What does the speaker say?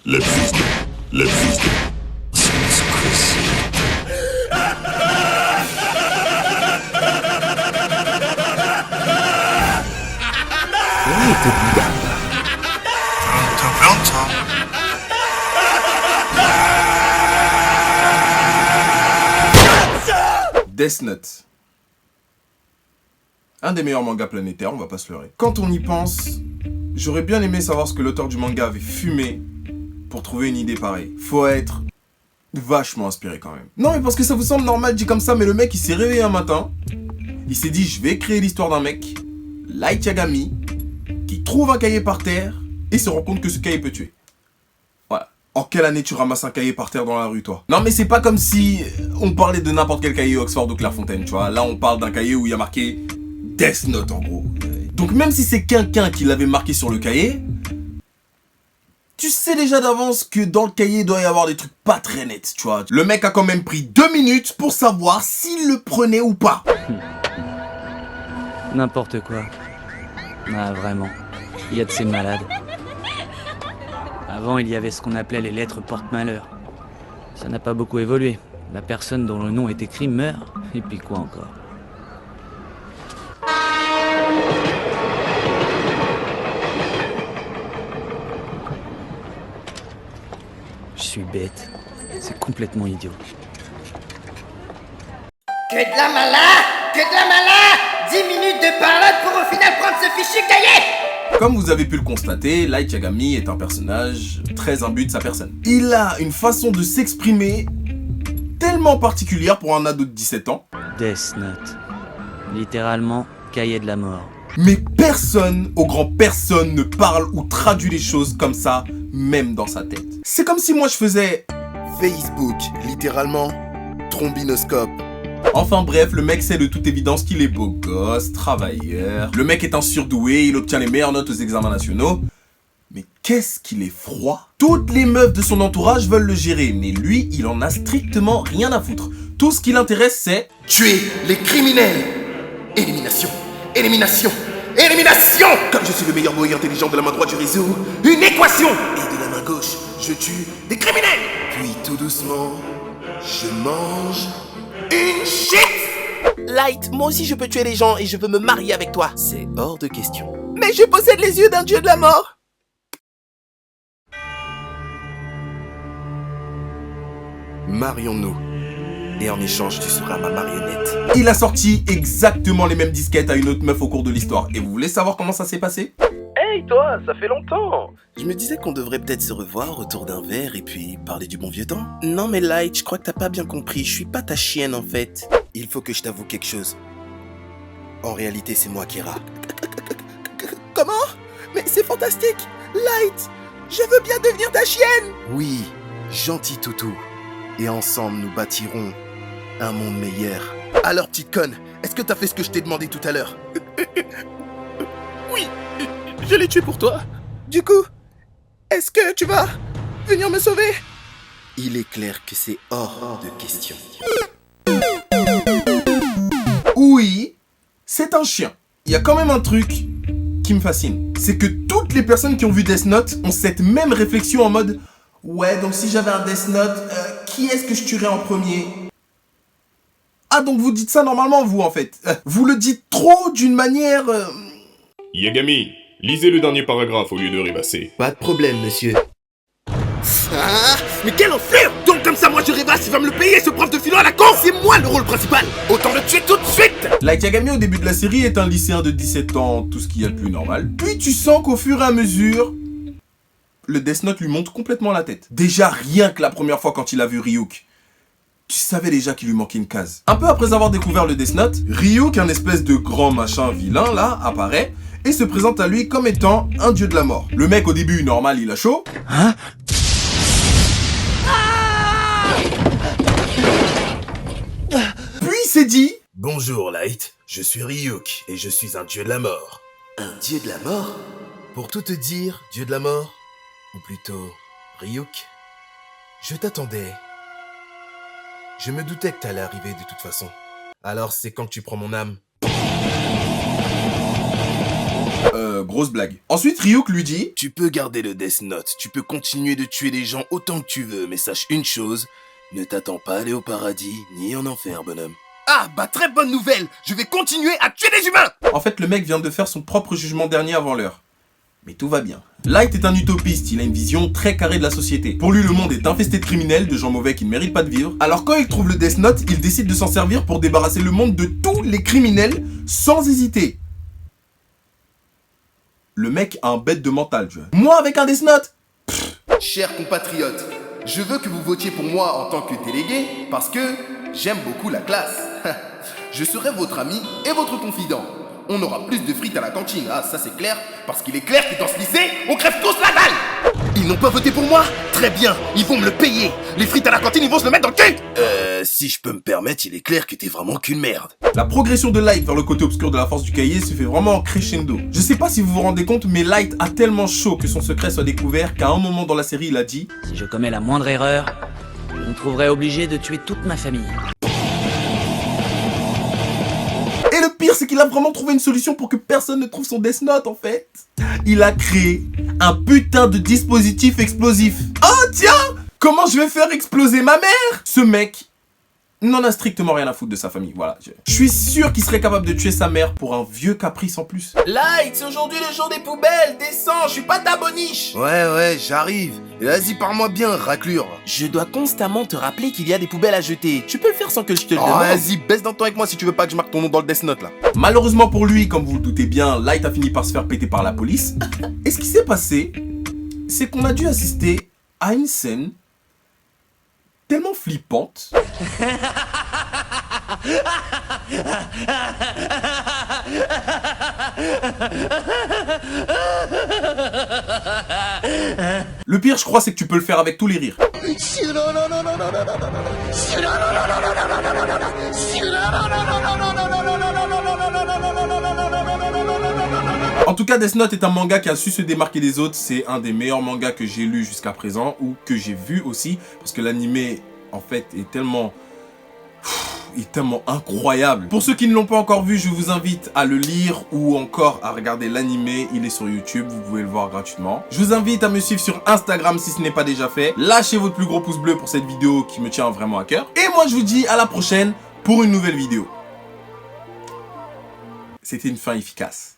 L'existe. L'existe. Death Note. Un des meilleurs mangas planétaires, on va pas se leurrer. Quand on y pense, j'aurais bien aimé savoir ce que l'auteur du manga avait fumé pour trouver une idée pareille. Faut être vachement inspiré quand même. Non mais parce que ça vous semble normal dit comme ça, mais le mec il s'est réveillé un matin, il s'est dit je vais créer l'histoire d'un mec, Light Yagami, qui trouve un cahier par terre et se rend compte que ce cahier peut tuer. Voilà. En quelle année tu ramasses un cahier par terre dans la rue, toi? Non mais c'est pas comme si on parlait de n'importe quel cahier Oxford ou Clairefontaine, tu vois. Là on parle d'un cahier où il y a marqué Death Note en gros. Donc même si c'est quelqu'un qui l'avait marqué sur le cahier, tu sais déjà d'avance que dans le cahier il doit y avoir des trucs pas très nets, tu vois. Le mec a quand même pris 2 minutes pour savoir s'il le prenait ou pas. N'importe quoi. Ah, vraiment. Il y a de ces malades. Avant, il y avait ce qu'on appelait les lettres porte-malheur. Ça n'a pas beaucoup évolué. La personne dont le nom est écrit meurt. Et puis quoi encore? Je suis bête. C'est complètement idiot. Que de la mala! Que de la mala! 10 minutes de parade pour au final prendre ce fichu cahier! Comme vous avez pu le constater, Light Yagami est un personnage très imbu de sa personne. Il a une façon de s'exprimer tellement particulière pour un ado de 17 ans. Death Note. Littéralement, cahier de la mort. Mais personne, au grand personne, ne parle ou traduit les choses comme ça, même dans sa tête. C'est comme si moi je faisais Facebook, littéralement, trombinoscope. Enfin bref, le mec sait de toute évidence qu'il est beau gosse, travailleur. Le mec est un surdoué, il obtient les meilleures notes aux examens nationaux. Mais qu'est-ce qu'il est froid. Toutes les meufs de son entourage veulent le gérer, mais lui, il en a strictement rien à foutre. Tout ce qui l'intéresse, c'est Tuer les criminels. Élimination, élimination, élimination. Comme je suis le meilleur boy intelligent de la main droite du réseau, une équation. Et de la main gauche, je tue des criminels. Puis tout doucement, je mange une shit. Light, moi aussi je peux tuer les gens et je veux me marier avec toi. C'est hors de question. Mais je possède les yeux d'un dieu de la mort. Marions-nous. Et en échange, tu seras ma marionnette. il a sorti exactement les mêmes disquettes à une autre meuf au cours de l'histoire. Et vous voulez savoir comment ça s'est passé? Hey toi, ça fait longtemps. Je me disais qu'on devrait peut-être se revoir autour d'un verre et puis parler du bon vieux temps. Non mais Light, je crois que t'as pas bien compris. Je suis pas ta chienne en fait. Il faut que je t'avoue quelque chose. En réalité, c'est moi qui ira. Comment? Mais c'est fantastique. Light, je veux bien devenir ta chienne. Oui, gentil toutou. Et ensemble, nous bâtirons un monde meilleur. Alors, petite conne, est-ce que t'as fait ce que je t'ai demandé tout à l'heure? Oui, je l'ai tué pour toi. Du coup, est-ce que tu vas venir me sauver? Il est clair que c'est hors de question. Oui, c'est un chien. Il y a quand même un truc qui me fascine. C'est que toutes les personnes qui ont vu Death Note ont cette même réflexion en mode ouais, donc si j'avais un Death Note, qui est-ce que je tuerais en premier? Ah, donc vous dites ça normalement, vous, en fait. Vous le dites trop d'une manière... Yagami, lisez le dernier paragraphe au lieu de rêvasser. Pas de problème, monsieur. Ah, mais quel enfer! Donc comme ça, moi je rêvasse, il va me le payer, ce prof de philo à la con! C'est moi le rôle principal! Autant le tuer tout de suite! Light Yagami, au début de la série, est un lycéen de 17 ans, tout ce qu'il y a de plus normal. Puis tu sens qu'au fur et à mesure, le Death Note lui monte complètement la tête. Déjà, rien que la première fois quand il a vu Ryuk, tu savais déjà qu'il lui manquait une case. Un peu après avoir découvert le Death Note, Ryuk, un espèce de grand machin vilain, là, apparaît et se présente à lui comme étant un dieu de la mort. Le mec, au début, normal, il a chaud. Hein? Puis il s'est dit... Bonjour, Light. Je suis Ryuk et je suis un dieu de la mort. Un dieu de la mort? Pour tout te dire, dieu de la mort, ou plutôt Ryuk, je t'attendais. Je me doutais que t'allais arriver de toute façon. Alors c'est quand que tu prends mon âme? grosse blague. Ensuite, Ryuk lui dit... Tu peux garder le Death Note, tu peux continuer de tuer des gens autant que tu veux, mais sache une chose, ne t'attends pas à aller au paradis, ni en enfer, bonhomme. Ah, bah très bonne nouvelle. Je vais continuer à tuer des humains. En fait, le mec vient de faire son propre jugement dernier avant l'heure. Mais tout va bien. Light est un utopiste, il a une vision très carrée de la société. Pour lui, le monde est infesté de criminels, de gens mauvais qui ne méritent pas de vivre. Alors quand il trouve le Death Note, il décide de s'en servir pour débarrasser le monde de tous les criminels, sans hésiter. Le mec a un bête de mental, tu vois. Moi avec un Death Note? Chers compatriotes, je veux que vous votiez pour moi en tant que délégué parce que j'aime beaucoup la classe. Je serai votre ami et votre confident. On aura plus de frites à la cantine, ah ça c'est clair, parce qu'il est clair que dans ce lycée, on crève tous la dalle. Ils n'ont pas voté pour moi? Très bien, ils vont me le payer. Les frites à la cantine, ils vont se le mettre dans le cul. Si je peux me permettre, il est clair que t'es vraiment qu'une merde. La progression de Light vers le côté obscur de la force du cahier se fait vraiment en crescendo. Je sais pas si vous vous rendez compte, mais Light a tellement chaud que son secret soit découvert qu'à un moment dans la série, il a dit... Si je commets la moindre erreur, je me trouverai obligé de tuer toute ma famille. Et le pire, c'est qu'il a vraiment trouvé une solution pour que personne ne trouve son Death Note, en fait. Il a créé un putain de dispositif explosif. Oh, tiens! Comment je vais faire exploser ma mère? Ce mec n'en a strictement rien à foutre de sa famille, voilà. Je suis sûr qu'il serait capable de tuer sa mère pour un vieux caprice en plus. Light, c'est aujourd'hui le jour des poubelles. Descends, je suis pas ta boniche. Ouais, j'arrive. Et vas-y, parle-moi bien, raclure. Je dois constamment te rappeler qu'il y a des poubelles à jeter. Tu peux le faire sans que je te le Oh, demande. vas-y, baisse dans ton avec moi si tu veux pas que je marque ton nom dans le Death Note, là. Malheureusement pour lui, comme vous le doutez bien, Light a fini par se faire péter par la police. Et ce qui s'est passé, c'est qu'on a dû assister à une scène tellement flippante. Le pire, je crois, c'est que tu peux le faire avec tous les rires. En tout cas, Death Note est un manga qui a su se démarquer des autres. C'est un des meilleurs mangas que j'ai lu jusqu'à présent, ou que j'ai vu aussi, parce que l'animé, en fait, est tellement incroyable. Pour ceux qui ne l'ont pas encore vu, je vous invite à le lire ou encore à regarder l'animé. Il est sur YouTube, vous pouvez le voir gratuitement. Je vous invite à me suivre sur Instagram si ce n'est pas déjà fait. Lâchez votre plus gros pouce bleu pour cette vidéo qui me tient vraiment à cœur. Et moi, je vous dis à la prochaine pour une nouvelle vidéo. C'était une fin efficace.